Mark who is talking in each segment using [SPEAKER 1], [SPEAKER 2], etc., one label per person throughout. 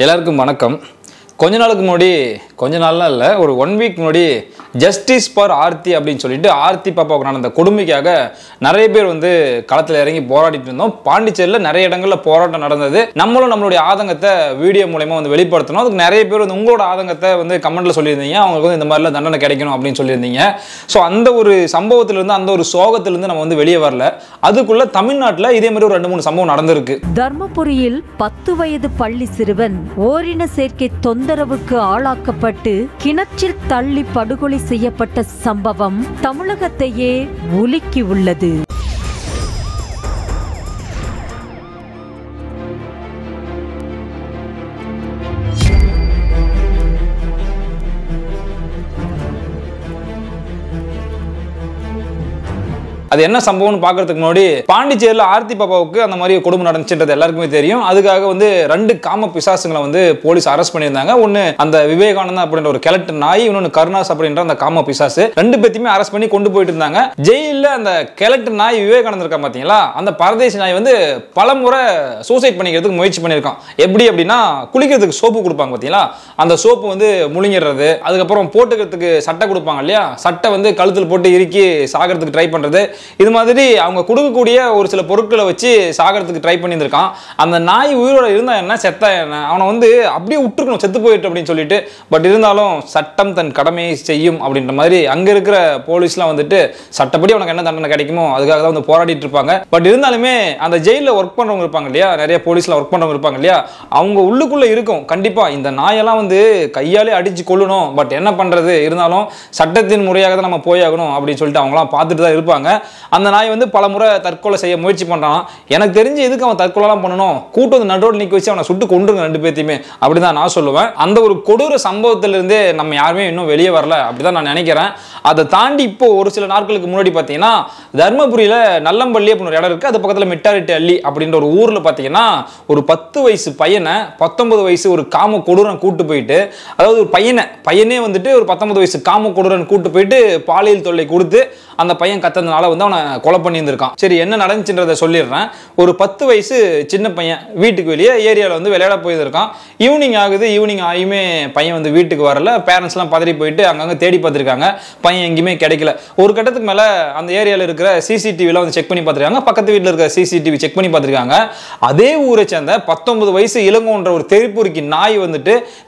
[SPEAKER 1] எல்லாருக்கும் வணக்கம். கொஞ்ச நாளுக்கு முன்னாடி கொஞ்ச நாள்லாம் இல்லை, ஒரு 1 வீக் முன்னாடி ஜஸ்டிஸ் ஃபார் ஆர்த்தி அப்படின்னு சொல்லிட்டு ஆர்த்தி பாப்பாவுக்கு நடந்த கொடுமைக்காக நிறைய பேர் களத்தில் இறங்கி போராடிட்டு இருந்தோம். பாண்டிச்சேரியில் நிறைய இடங்களில் போராட்டம் நடந்தது. நம்மளும் நம்மளுடைய ஆதங்கத்தை வீடியோ மூலமா வெளிப்படுத்தணும். அதுக்கு நிறைய பேர் உங்களோட ஆதங்கத்தை கமெண்ட்ல சொல்லியிருந்தீங்க. அவங்களுக்கு இந்த மாதிரிலாம் தண்டனை கிடைக்கணும் அப்படின்னு சொல்லியிருந்தீங்க. ஸோ அந்த ஒரு சம்பவத்திலிருந்து, அந்த ஒரு சோகத்திலிருந்து நம்ம வெளியே வரல. அதுக்குள்ள தமிழ்நாட்டில் இதே மாதிரி ஒரு 2-3 சம்பவம் நடந்திருக்கு.
[SPEAKER 2] தர்மபுரியில் 10 வயது பள்ளி சிறுவன் ஓரின சேர்க்கை தொந்தரவுக்கு ஆளாக்கப்பட்டு கிணற்றில் தள்ளி படுகொலை செய்யப்பட்ட சம்பவம் தமிழகத்தையே உலுக்கி உள்ளது.
[SPEAKER 1] அது என்ன சம்பவம்னு பார்க்கறதுக்கு முன்னாடி, பாண்டிச்சேரியில் ஆர்த்தி பாப்பாவுக்கு அந்த மாதிரி கொடுமை நடந்துச்சுன்றது எல்லாருக்குமே தெரியும். அதுக்காக 2 காம பிசாசுங்களை போலீஸ் அரெஸ்ட் பண்ணியிருந்தாங்க. ஒன்னு அந்த விவேகானந்தா அப்படின்ற ஒரு கெலட்டு நாய், இன்னொன்னு கருணாஸ் அப்படின்ற அந்த காம பிசாசு. 2 பேத்தையுமே அரெஸ்ட் பண்ணி கொண்டு போயிட்டு இருந்தாங்க. ஜெயிலில் அந்த கெலட்டு நாய் விவேகானந்தா இருக்கா பாத்தீங்களா, அந்த பரதேசி நாய் பலமுறை சூசைட் பண்ணிக்கிறதுக்கு முயற்சி பண்ணியிருக்கான். எப்படி அப்படின்னா, குளிக்கிறதுக்கு சோப்பு கொடுப்பாங்க பாத்தீங்களா, அந்த சோப்பு முழுங்கிடுறது, அதுக்கப்புறம் போட்டுக்கிறதுக்கு சட்டை கொடுப்பாங்க இல்லையா, சட்டை கழுத்தில் போட்டு இறுக்கி சாகிறதுக்கு ட்ரை பண்றது, இது மாதிரி அவங்க கொடுக்கக்கூடிய ஒரு சில பொருட்களை வச்சு சாகிறதுக்கு ட்ரை பண்ணியிருக்கான். அந்த நாய் உயிரோட இருந்தா என்ன, செத்தா என்ன, அவனை அப்படியே விட்டுருக்கணும், செத்து போயிட்டு அப்படின்னு சொல்லிட்டு. பட் இருந்தாலும் சட்டம் தன் கடமையை செய்யும் அப்படின்ற மாதிரி அங்க இருக்கிற போலீஸ்லாம் சட்டப்படி அவனுக்கு என்ன தண்டனை கிடைக்குமோ அதுக்காக தான் போராடிட்டு இருப்பாங்க. பட் இருந்தாலுமே அந்த ஜெயிலில் ஒர்க் பண்றவங்க இருப்பாங்க இல்லையா, நிறைய போலீஸ்ல ஒர்க் பண்றவங்க இருப்பாங்க இல்லையா, அவங்க உள்ளுக்குள்ள இருக்கும் கண்டிப்பா இந்த நாயெல்லாம் கையாலே அடிச்சு கொள்ளணும். பட் என்ன பண்றது, இருந்தாலும் சட்டத்தின் முறையாக தான் நம்ம போயாகணும் அப்படின்னு சொல்லிட்டு அவங்களாம் பார்த்துட்டு தான் இருப்பாங்க. அந்த நாய் பல முறை தற்கொலை செய்ய முயற்சி பண்றான். எனக்கு தெரிஞ்சு எதுக்கு அவன் தற்கொலைலாம் பண்ணணும், கூட்டம் நடுரோடு நிக்க வச்சு அவனை சுட்டு கொண்டுருங்க 2 பேத்தையுமே, அப்படிதான் நான் சொல்லுவேன். அந்த ஒரு கொடூர சம்பவத்திலிருந்தே நம்ம யாருமே இன்னும் வெளியே வரல அப்படிதான் நான் நினைக்கிறேன். அதை தாண்டி இப்போ ஒரு சில நாட்களுக்கு முன்னாடி பார்த்தீங்கன்னா, தர்மபுரியில நல்லம்பள்ளி அப்படின்னு ஒரு இடம் இருக்கு, அது பக்கத்தில் மிட்டாரிட்டி அள்ளி அப்படின்ற ஒரு ஊர்ல பார்த்தீங்கன்னா, ஒரு 10 வயசு பையனை 19 வயசு ஒரு காம கொடூரன் கூட்டு போயிட்டு, அதாவது ஒரு பையனே ஒரு 19 வயசு காம கொடூரன் கூட்டு போயிட்டு பாலியல் தொல்லை கொடுத்து அந்த பையன் கத்ததுனால அவனை கொலை பண்ணியிருந்திருக்கான். சரி, என்ன நடந்துச்சுன்றதை சொல்லிடுறேன். ஒரு 10 வயசு சின்ன பையன் வீட்டுக்கு வெளியே ஏரியாவில் விளையாட போயிருக்கான். ஈவினிங் ஆகுது, ஈவினிங் ஆகியுமே பையன் வீட்டுக்கு வரல. பேரண்ட்ஸ்லாம் பதறி போயிட்டு அங்கங்கே தேடி பார்த்துருக்காங்க, பையன் எங்கேயுமே கிடைக்கல. ஒரு கட்டத்துக்கு மேலே அந்த ஏரியாவில் இருக்கிற சிசிடிவிலாம் செக் பண்ணி பார்த்துருக்காங்க, பக்கத்து வீட்டில் இருக்கிற சிசிடிவி செக் பண்ணி பார்த்துருக்காங்க. அதே ஊரை சேர்ந்த 19 வயசு இளங்கோன்ற ஒரு தெருப்பூரிக்கு நாய்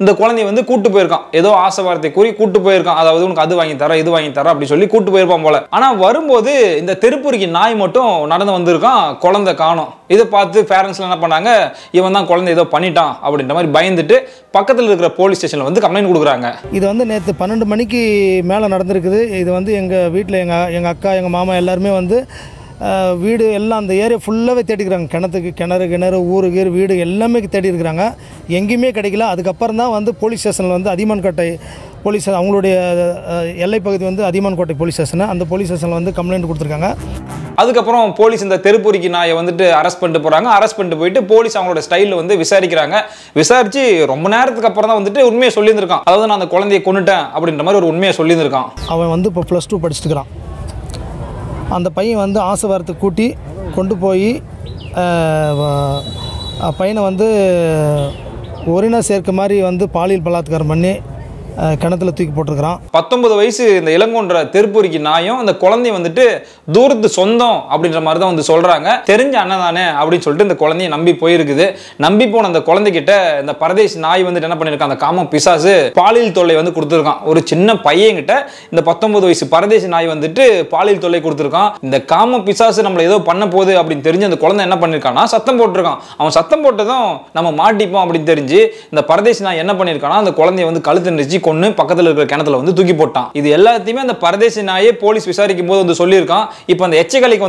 [SPEAKER 1] இந்த குழந்தைய கூட்டு போயிருக்கான். ஏதோ ஆசை வார்த்தை கூறி கூட்டு போயிருக்கான். அதாவது உனக்கு அது வாங்கி தர, இது வாங்கி தர அப்படி சொல்லி கூட்டு போயிருப்பான் போல. ஆனா வரும்போது இந்த தெருப்பூரிக்கு நாய் மட்டும் நடந்து வந்திருக்கான், குழந்தை காணோம். இதை பார்த்து பேரண்ட்ஸ்லாம் என்ன பண்ணாங்க, இவன் தான் குழந்தை ஏதோ பண்ணிட்டான் அப்படின்ற மாதிரி பயந்துட்டு பக்கத்தில் இருக்கிற போலீஸ் ஸ்டேஷனில் கம்ப்ளைண்ட் கொடுக்குறாங்க.
[SPEAKER 3] இது நேற்று 12 மணிக்கு மேலே நடந்திருக்குது. இது எங்கள் வீட்டில் எங்கள் அக்கா, எங்கள் மாமா எல்லாருமே வீடு எல்லாம் அந்த ஏரியா ஃபுல்லாகவே தேடிக்கிறாங்க. கிணறு ஊரு வீடு எல்லாமே தேடி இருக்கிறாங்க, எங்கேயுமே கிடைக்கல. அதுக்கப்புறம் தான் போலீஸ் ஸ்டேஷனில் அதியமான்கோட்டை போலீஸ், அவங்களுடைய எல்லை பகுதி அதியமான்கோட்டை போலீஸ் ஸ்டேஷன், அந்த போலீஸ் ஸ்டேஷனில் கம்ப்ளைண்ட் கொடுத்துருக்காங்க.
[SPEAKER 1] அதுக்கப்புறம் போலீஸ் இந்த தெருப்பூரிக்கு நாயை அரெஸ்ட் பண்ணிட்டு போகிறாங்க. அரெஸ்ட் பண்ணிட்டு போயிட்டு போலீஸ் அவங்களோட ஸ்டைலில் விசாரிக்கிறாங்க. விசாரித்து ரொம்ப நேரத்துக்கு அப்புறம் தான் உண்மையை சொல்லியிருந்திருக்கான். அதாவது நான் அந்த குழந்தையை கொண்டுட்டேன் அப்படின்ற மாதிரி ஒரு உண்மையை சொல்லியிருந்திருக்கான்.
[SPEAKER 3] அவன் இப்போ +2 படிச்சுட்டுக்கிறான். அந்த பையன் ஆசை வாரத்தை கூட்டி கொண்டு போய் பையனை ஒரின சேர்க்க மாதிரி பாலியல் பலாத்காரம் பண்ணி கிணத்துல தூக்கி போட்டிருக்கிறான்.
[SPEAKER 1] 19 வயசு இந்த இளங்கோன்ற தெருப்பூரிக்கு நாயும் இந்த குழந்தைய தூரத்து சொந்தம் அப்படின்ற மாதிரி தான் சொல்றாங்க. தெரிஞ்ச அண்ணன் தானே அப்படின்னு சொல்லிட்டு இந்த குழந்தைய நம்பி போயிருக்குது. நம்பி போன அந்த குழந்தைகிட்ட இந்த பரதேசி நாய் என்ன பண்ணிருக்கான், அந்த காம பிசாசு பாலியல் தொல்லை கொடுத்துருக்கான். ஒரு சின்ன பையன்கிட்ட இந்த 19 வயசு பரதேசி நாய் பாலியல் தொல்லை கொடுத்துருக்கான். இந்த காம பிசாசு நம்மள ஏதோ பண்ண போகுது அப்படின்னு தெரிஞ்சு அந்த குழந்தை என்ன பண்ணிருக்கான்னா சத்தம் போட்டிருக்கான். அவன் சத்தம் போட்டதும் நம்ம மாட்டிப்போம் அப்படின்னு தெரிஞ்சு இந்த பரதேசி நாய் என்ன பண்ணிருக்கானா, அந்த குழந்தைய கழுத்து நெரிச்சு கொன்னு பக்கத்துல இருக்கிற கிணத்துல தூக்கி போட்டான். இது எல்லாத்தையுமே அந்த பரதேசி நாயே போலீஸ் விசாரிக்கும் போது சொல்லியிருக்கான். இப்போ அந்த எச்சகலைக்கு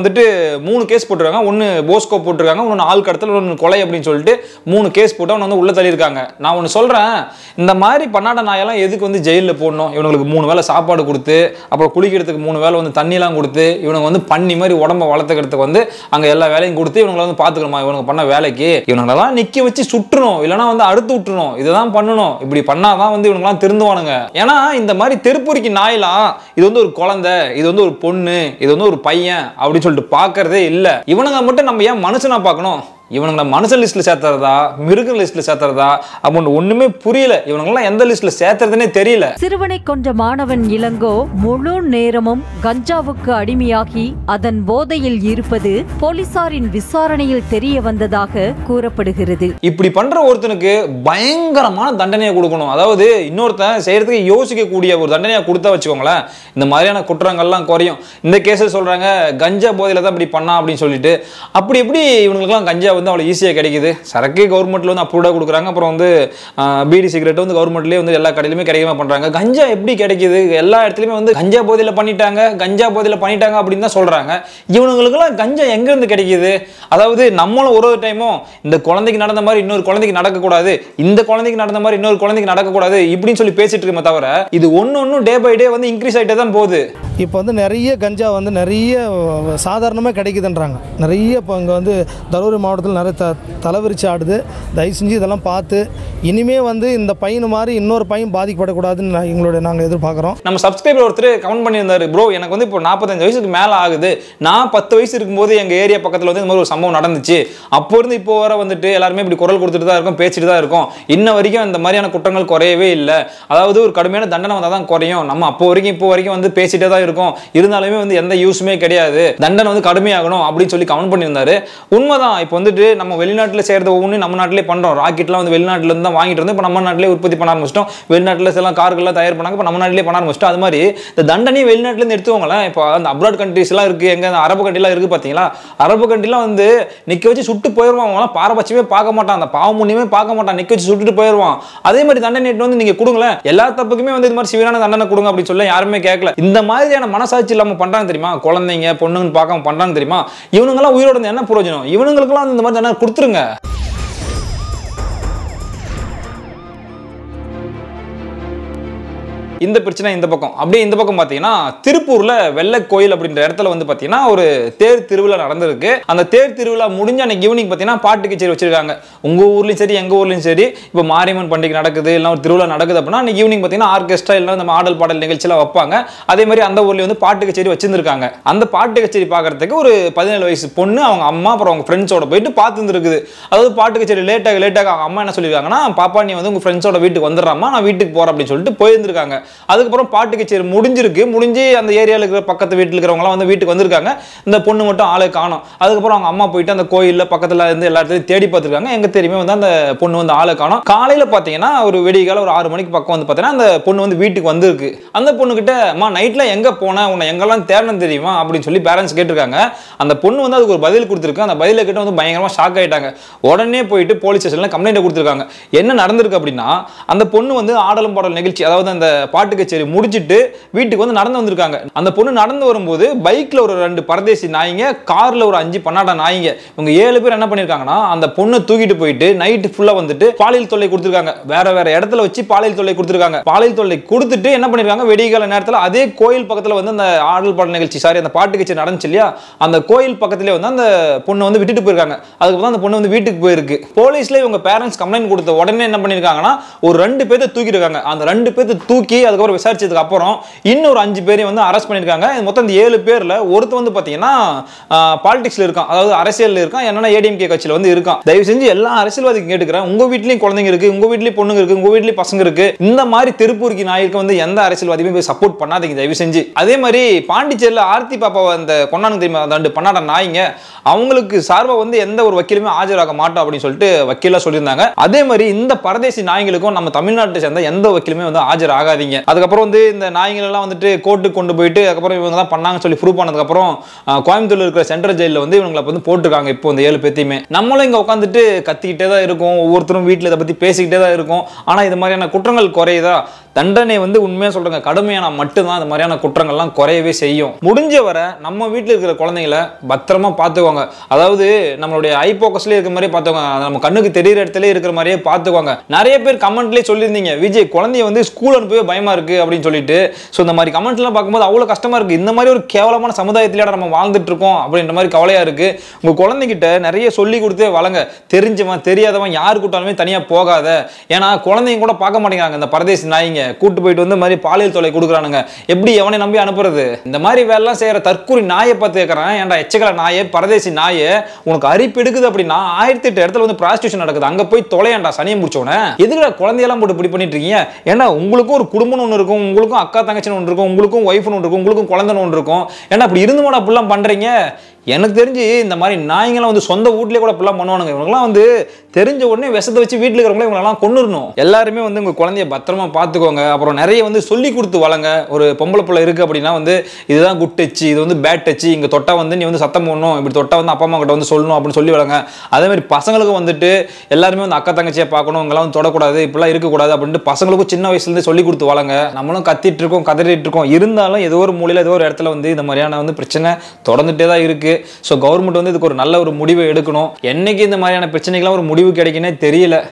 [SPEAKER 1] 3 கேஸ் போட்டிருக்காங்க. ஒன்னு போஸ்கோ போட்டிருக்காங்க, இன்னொன்னு ஆள் கடத்தல், இன்னொன்னு கொலை அப்படின்னு சொல்லிட்டு 3 கேஸ் போட்டு அவன் உள்ள தள்ளியிருக்காங்க. நான் ஒன்னு சொல்றேன், இந்த மாதிரி பண்ணாட நாயெல்லாம் எதுக்கு ஜெயிலில் போடணும்? இவங்களுக்கு 3 வேளை சாப்பாடு கொடுத்து, அப்புறம் குளிக்கிறதுக்கு 3 வேளை தண்ணிலாம் கொடுத்து, இவனுங்க பண்ணி மாதிரி உடம்ப வளர்த்துக்கிறதுக்கு அங்க எல்லா வேலையும் கொடுத்து இவங்களை பாத்துக்கணுமா? இவனுங்க பண்ண வேலைக்கு இவனுங்களெல்லாம் நிக்க வச்சு சுற்றணும், இல்லைன்னா அறுத்து விட்டுணும். இதுதான் பண்ணணும். இப்படி பண்ணாதான் இவனுங்கெல்லாம் திருந்து பண்ணுவானுங்க. ஏன்னா இந்த மாதிரி தெருப்பூரிக்கு நாயெல்லாம் இது ஒரு குழந்தை, இது ஒரு பொண்ணு, இது ஒரு பையன் அப்படி சொல்லிட்டு பார்க்கறதே இல்ல. இவனுங்க மட்டும் நம்ம ஏன் மனுஷனா பார்க்கணும்? இவனுங்களை மனுஷன் லிஸ்ட்டில் சேர்த்துறதா மிருக லிஸ்ட்டில் சேர்த்துறதா அப்படின்னு ஒன்றுமே புரியல. இவனுங்களாம் எந்த லிஸ்ட்டில் சேர்த்துறதுனே தெரியல.
[SPEAKER 2] சிறுவனை கொன்ற மாணவன் இளங்கோ முழு நேரமும் கஞ்சாவுக்கு அடிமையாகி அதன் போதையில் இருப்பது போலீசாரின் விசாரணையில் தெரிய வந்ததாக கூறப்படுகிறது.
[SPEAKER 1] இப்படி பண்ற ஒருத்தனுக்கு பயங்கரமான தண்டனையை கொடுக்கணும். அதாவது இன்னொருத்தன் செய்யறதுக்கு யோசிக்கக்கூடிய ஒரு தண்டனையை கொடுத்தா வச்சுக்கோங்களேன், இந்த மாதிரியான குற்றங்கள்லாம் குறையும். இந்த கேஸில் சொல்றாங்க கஞ்சா போதையில தான் இப்படி பண்ணா அப்படின்னு சொல்லிட்டு. அப்படி எப்படி இவங்களுக்குலாம் கஞ்சா வந்து அவ்வளோ ஈஸியாக கிடைக்குது? சரக்கு கவர்மெண்ட்ல வந்து அப்ரூவ்டாக கொடுக்குறாங்க. அப்புறம் வந்து பீடி சிகரெட் வந்து கவர்மெண்ட்லேயே வந்து எல்லா கடையிலுமே கிடைக்காம பண்ணுறாங்க. கஞ்சா எப்படி கிடைக்குது? எல்லா இடத்துலையுமே வந்து கஞ்சா போதையில் பண்ணிட்டாங்க அப்படின்னு தான் சொல்கிறாங்க. இவனுங்களுக்குலாம் கஞ்சா எங்கேருந்து கிடைக்குது? அதாவது நம்மளும் ஒரு டைமும் இந்த குழந்தைக்கு நடந்த மாதிரி இன்னொரு குழந்தைக்கு நடக்கக்கூடாது, இந்த குழந்தைக்கு நடந்த மாதிரி இன்னொரு குழந்தைக்கு நடக்கக்கூடாது இப்படின்னு சொல்லி பேசிட்டு இருக்கோமே தவிர இது ஒன்று டே பை டே வந்து இன்க்ரீஸ் ஆகிட்டே தான் போகுது.
[SPEAKER 3] இப்போ வந்து நிறைய கஞ்சா வந்து நிறைய சாதாரணமாக கிடைக்குதுன்றாங்க. நிறைய இப்போ இங்கே வந்து தருமபுரி மாவட்டத்தில் நிறைய தலைவிரிச்சு ஆடுது. தயவு செஞ்சு இதெல்லாம் பார்த்து இனிமே வந்து இந்த பையன் மாதிரி இன்னொரு பையன் பாதிக்கப்படக்கூடாதுன்னு நாங்கள் எதிர்பார்க்குறோம்.
[SPEAKER 1] நம்ம சப்ஸ்கிரைபர் ஒருத்தர் கமெண்ட் பண்ணியிருந்தாரு, ப்ரோ எனக்கு வந்து இப்போ 45 வயசுக்கு மேலே ஆகுது, நான் 10 வயசு இருக்கும்போது எங்கள் ஏரியா பக்கத்தில் வந்து இந்த மாதிரி ஒரு சம்பவம் நடந்துச்சு, அப்போ இருந்து இப்போ வர வந்துட்டு எல்லாருமே இப்படி குரல் கொடுத்துட்டு தான் இருக்கும், பேசிட்டு தான் இருக்கும், இன்ன வரைக்கும் இந்த மாதிரியான குற்றங்கள் குறையவே இல்லை. அதாவது ஒரு கடுமையான தண்டனை வந்தால் தான் குறையும், நம்ம அப்போ வரைக்கும் இப்போ வரைக்கும் வந்து பேசிட்டே தான் இருக்கும், இருந்தாலுமே வந்து எந்த யூஸுமே கிடையாது, தண்டனை வந்து கடுமையாகணும் அப்படின்னு சொல்லி கமெண்ட் பண்ணியிருந்தாரு. உண்மைதான். இப்போ வந்துட்டு நம்ம வெளிநாட்டில் செய்கிறது ஒவ்வொன்று நம்ம நாட்டிலே பண்ணுறோம். ராக்கெட்லாம் வந்து வெளிநாட்டில் இருந்து தான் வாங்கிட்டு வந்து இப்போ நம்ம நாட்டிலே உற்பத்தி பண்ண ஆரம்பிச்சிட்டோம். வெளிநாட்டில் எல்லாம் கார்கள்லாம் தயார் பண்ணாங்க, இப்போ நம்ம நாட்டிலே பண்ண ஆரம்பிச்சிட்டோம். அது மாதிரி இந்த தண்டனையை வெளிநாட்டிலேருந்து எடுத்துக்கோங்களேன். இப்போ அந்த அப்ராட் கண்ட்ரீஸ்லாம் இருக்குது, எங்கே அந்த அரபு கண்ட்ரிலாம் இருக்குது பார்த்தீங்களா? அரபு கண்ட்ரிலாம் வந்து நிற்க வச்சு சுட்டு போயிடுவான். அவங்களாம் பாரபட்சமே பார்க்க மாட்டான், அந்த பாவம் முன்னியுமே பார்க்க மாட்டான், நிற்க வச்சு சுட்டுட்டு போயிடுவான். அதே மாதிரி தண்டனை வந்து நீங்கள் கொடுங்களேன், எல்லா தப்புக்குமே வந்து இது மாதிரி சிவியான தண்டனை கொடுங்க அப்படின்னு சொல்ல யாருமே கேட்கல. இந்த மாதிரியான மனசாட்சி இல்லாமல் பண்ணுறாங்க தெரியுமா? குழந்தைங்க பொண்ணுன்னு பார்க்காம பண்ணுறாங்க தெரியுமா? இவனுங்கெல்லாம் உயிரோட என்ன பிரயோஜனம்? இவனுங்களுக்கெல்லாம் இந்த மாதிரி தண்டனை கொடுத்துருங்க. இந்த பிரச்சனை இந்த பக்கம். அப்படியே இந்த பக்கம் பார்த்தீங்கன்னா திருப்பூர்ல வெள்ளை கோயில் அப்படின்ற இடத்துல வந்து பார்த்தீங்கன்னா ஒரு தேர் திருவிழா நடந்திருக்கு. அந்த தேர் திருவிழா முடிஞ்ச அன்னைக்கு ஈவினிங் பார்த்தீங்கன்னா பாட்டு கச்சேரி வச்சிருக்காங்க. உங்க ஊர்லயும் சரி எங்க ஊர்லயும் சரி இப்போ மாரியம்மன் பண்டிகை நடக்குது, இல்லை ஒரு திருவிழா நடக்குது அப்படின்னா அன்னைக்கு ஈவினிங் பார்த்தீங்கன்னா ஆர்கெஸ்ட்ரா இல்லை நம்ம ஆடல் பாடல் நிகழ்ச்சியெல்லாம் வைப்பாங்க. அதே மாதிரி அந்த ஊர்லயும் வந்து பாட்டு கச்சேரி வச்சிருந்திருக்காங்க. அந்த பாட்டு கச்சேரி பார்க்கறதுக்கு ஒரு 17 வயசு பொண்ணு அவங்க அம்மா அப்புறம் அவங்க ஃப்ரெண்ட்ஸோட போயிட்டு பார்த்துருக்குது. அதாவது பாட்டு கச்சேரி லேட்டாக அவங்க அம்மா என்ன சொல்லியிருக்காங்கன்னா, பாப்பா நீ வந்து உங்க ஃப்ரெண்ட்ஸோட வீட்டுக்கு வந்துடுறாமா, நான் வீட்டுக்கு போறேன் அப்படின்னு சொல்லிட்டு போயிருந்திருக்காங்க. அதுக்கப்புறம் பாட்டு கச்சேரி முடிஞ்சு அந்த ஏரியாவில் இருக்கிற பக்கத்து வீட்டில் இருக்கிறவங்களாம் வந்து வீட்டுக்கு வந்திருக்காங்க. இந்த பொண்ணு மட்டும் ஆளை காணோம். அதுக்கப்புறம் அவங்க அம்மா போயிட்டு அந்த கோயிலில் பக்கத்தில் இருந்து எல்லாத்தையும் தேடி பார்த்துருக்காங்க. எங்க தெரியுமே வந்து அந்த பொண்ணு வந்து ஆளை காணோம். காலையில் பார்த்தீங்கன்னா ஒரு விடிகால ஒரு 6 மணிக்கு பக்கம் வந்து பார்த்தீங்கன்னா அந்த பொண்ணு வந்து வீட்டுக்கு வந்திருக்கு. அந்த பொண்ணுகிட்ட அம்மா நைட்டில் எங்கே போனேன், உன்னை எங்கெல்லாம் தேடணும் தெரியுமா அப்படின்னு சொல்லி பேரண்ட்ஸ் கேட்டிருக்காங்க. அந்த பொண்ணு வந்து அதுக்கு ஒரு பதில் கொடுத்துருக்கு. அந்த பதிலை கிட்ட வந்து பயங்கரமாக ஷாக் ஆகிட்டாங்க. உடனே போயிட்டு போலீஸ் ஸ்டேஷனில் கம்ப்ளைண்ட் கொடுத்துருக்காங்க. என்ன நடந்திருக்கு அப்படின்னா, அந்த பொண்ணு வந்து ஆடலும் பாடல் நிகழ்ச்சி அதாவது அந்த பாட்டு கச்சேரி முடிச்சிட்டு வீட்டுக்கு வந்து நடந்து வந்திருக்காங்க. அந்த பொண்ணு நடந்து வரும்போது பைக்ல ஒரு 2 பரதேசி நாய்ங்க, கார்ல ஒரு 5 பன்னாடா நாய்ங்க, இவங்க 7 பேர் என்ன பண்ணிருக்காங்கன்னா அந்த பொண்ணை தூக்கிட்டு போயிட்டு நைட் ஃபுல்லா வந்துட்டு பாலியல் தொல்லை கொடுத்துருக்காங்க. வேற இடத்துல வச்சு பாலியல் தொல்லை கொடுத்துருக்காங்க. பாலியல் தொல்லை கொடுத்துட்டு என்ன பண்ணிருக்காங்க, வெடிகால நேரத்தில் அதே கோயில் பக்கத்துல வந்து அந்த ஆடல் பாடல் நிகழ்ச்சி அந்த பாட்டு கச்சேரி நடந்துச்சு இல்லையா, அந்த கோயில் பக்கத்திலே வந்து அந்த பொண்ணு வந்து விட்டுட்டு போயிருக்காங்க. அதுக்கப்புறம் அந்த பொண்ணு வந்து வீட்டுக்கு போயிருக்கு. போலீஸ்ல இவங்க பேரண்ட்ஸ் கம்ப்ளைண்ட் கொடுத்த உடனே என்ன பண்ணிருக்காங்கன்னா ஒரு 2 பேரை தூக்கிருக்காங்க. அந்த 2 பேரை தூக்கி அதுக்கப்புறம் விசாரிச்சதுக்கு அப்புறம் இன்னொரு 5 பேரையும் வந்து அரெஸ்ட் பண்ணிருக்காங்க. மொத்தம் 7 பேர்ல ஒருத்தர் வந்து பாத்தீங்கன்னா பாலிடிக்ஸ்ல இருக்கான், அதாவது அரசியல்ல இருக்கான், என்னன்னா ஏடிஎம்கே கட்சியில வந்து இருக்கான். தயவு செஞ்சு எல்லா அரசியல்வாதிக்கும் கேட்டுக்கிறேன், உங்க வீட்லயும் குழந்தைங்க இருக்கு, உங்க வீட்லயும் பொண்ணுங்க இருக்கு, உங்க வீட்லயும் பசங்க இருக்கு, இந்த மாதிரி திருப்பூருக்கு நாய்க்கு வந்து எந்த அரசியல்வாதியுமே போய் சப்போர்ட் பண்ணாதீங்க தயவு செஞ்சு. அதே மாதிரி பாண்டிச்சேரியில் ஆர்த்தி பாப்பாவை அந்த கொண்டாங்க தெரியுமா, அந்த 2 பன்னாட நாய்ங்க, அவங்களுக்கு சார்பா வந்து எந்த ஒரு வக்கீலுமே ஆஜராக மாட்டோம் அப்படின்னு சொல்லிட்டு வக்கீலா சொல்லியிருந்தாங்க. அதே மாதிரி இந்த பரதேசி நாய்களுக்கும் நம்ம தமிழ்நாட்டை சேர்ந்த எந்த வக்கீலுமே வந்து ஆஜர் ஆகாதீங்க. அதுக்கப்புறம் வந்து இந்த நாய்கள் எல்லாம் வந்துட்டு கோர்ட்டுக்கு கொண்டு போயிட்டு அதுக்கப்புறம் இவங்க தான் பண்ணாங்கன்னு சொல்லி ப்ரூவ் பண்ணதுக்கு அப்புறம் கோயம்புத்தூர்ல இருக்கிற சென்ட்ரல் ஜெயிலில் வந்து இவங்களை வந்து போட்டிருக்காங்க. இப்போ இந்த 7 பேத்தையுமே நம்மளும் இங்க உட்காந்துட்டு கத்திக்கிட்டே தான் இருக்கும், ஒவ்வொருத்தரும் வீட்டில் இதை பத்தி பேசிக்கிட்டே தான் இருக்கும். ஆனா இது மாதிரியான குற்றங்கள் குறையுதா? தண்டனை வந்து உண்மையா சொல்றாங்க கடுமையான மட்டும்தான் இந்த மாதிரியான குற்றங்கள்லாம் குறையவே செய்யும். முடிஞ்ச வரை நம்ம வீட்டில் இருக்கிற குழந்தைங்களை பத்திரமா பார்த்துக்குவாங்க. அதாவது நம்மளுடைய ஐ போக்கஸ்லேயே இருக்கிற மாதிரியே பார்த்துக்குவாங்க, நம்ம கண்ணுக்கு தெரியிற இடத்துல இருக்கிற மாதிரியே பார்த்துக்குவாங்க. நிறைய பேர் கமெண்ட்லேயே சொல்லியிருந்தீங்க, விஜய் குழந்தைய வந்து ஸ்கூல் அனுப்பவே பயமா இருக்கு அப்படின்னு சொல்லிட்டு. ஸோ இந்த மாதிரி கமெண்ட்லாம் பார்க்கும்போது அவ்வளோ கஷ்டமா இருக்கு. இந்த மாதிரி ஒரு கேவலமான சமுதாயத்திலே நம்ம வாழ்ந்துட்டு இருக்கோம் அப்படின்ற மாதிரி கவலையா இருக்கு. உங்க குழந்தைகிட்ட நிறைய சொல்லி கொடுத்தே வளங்க. தெரிஞ்சவன் தெரியாதவன் யாரு கூட்டாலுமே தனியா போகாத. ஏன்னா குழந்தைங்க கூட பார்க்க மாட்டேங்கிறாங்க இந்த பரதேசி நாய்ங்க. கூட்டு போயிட்டு வந்து மாதிரி பாலியல் தொலை கொடுக்குறானுங்க, எப்படி எவனை நம்பி அனுப்புறது? இந்த மாதிரி வேலைலாம் செய்யற தற்கூரி நாயை பார்த்து கேட்கறேன், ஏன்டா எச்சக்கல நாயே, பரதேசி நாயே, உனக்கு அரிப்பு எடுக்குது அப்படின்னா 1008 இடத்துல வந்து ப்ராஸ்டியூஷன் நடக்குது, அங்க போய் தொலையாண்டா சனியை முடிச்சோன்னே. எதுக்குடா குழந்தையெல்லாம் போட்டு இப்படி பண்ணிட்டு இருக்கீங்க? ஏன்னா உங்களுக்கும் ஒரு குடும்பம்னு ஒன்று இருக்கும், உங்களுக்கும் அக்கா தங்கச்சின்னு ஒன்று இருக்கும், உங்களுக்கும் ஒய்ஃப்னு ஒன்று இருக்கும், உங்களுக்கும் குழந்தைன்னு ஒன்று இருக்கும். ஏன்னா அப்படி இருந்து கூட அப்படிலாம் பண்றீங்க? எனக்கு தெரிஞ்சு இந்த மாதிரி நாய்ங்களாம் வந்து சொந்த வீட்லயே கூட இப்படிலாம் பண்ணுவானுங்க. இவங்கெல்லாம் வந்து தெரிஞ்ச உடனே விஷத்தை வச்சு வீட்டில் இருக்கிறவங்களே இவங்களெல்லாம் கொன்னுடணும். எல்லாருமே வந்து உங்க குழந்தைய பத்திரமா பார்த்துக்கோங்க. அப்புறம் நிறைய வந்து சொல்லி கொடுத்து வளங்க. ஒரு பொம்பளை பிள்ளை இருக்கு அப்படின்னா வந்து இதுதான் குட் டச்சு, இது வந்து பேட் டச்சு, இங்க தொட்டா வந்து நீ வந்து சத்தம் போடணும், இப்படி தொட்டா வந்து அப்பா அம்மா கிட்ட வந்து சொல்லணும் அப்படின்னு சொல்லி வளங்க. அதே மாதிரி பசங்களுக்கும் வந்துட்டு எல்லாருமே வந்து அக்கா தங்கச்சியை பார்க்கணும், இவங்கெல்லாம் வந்து தொடக்கூடாது, இப்படிலாம் இருக்கக்கூடாது அப்படின்ட்டு பசங்களுக்கும் சின்ன வயசுலேருந்து சொல்லி கொடுத்து வளங்க. நம்மளும் கத்திட்டு இருக்கோம், கதறிட்டு இருக்கோம், இருந்தாலும் ஏதோ ஒரு மூலையில் ஏதோ ஒரு இடத்துல வந்து இந்த மாதிரியான வந்து பிரச்சனை தொடர்ந்துட்டே தான் இருக்கு. ஸோ கவர்மெண்ட் வந்து இதுக்கு ஒரு நல்ல ஒரு முடிவை எடுக்கணும். என்னைக்கு இந்த மாதிரியான பிரச்சனைகள்லாம் ஒரு முடிவு கிடைக்குன்னே தெரியல.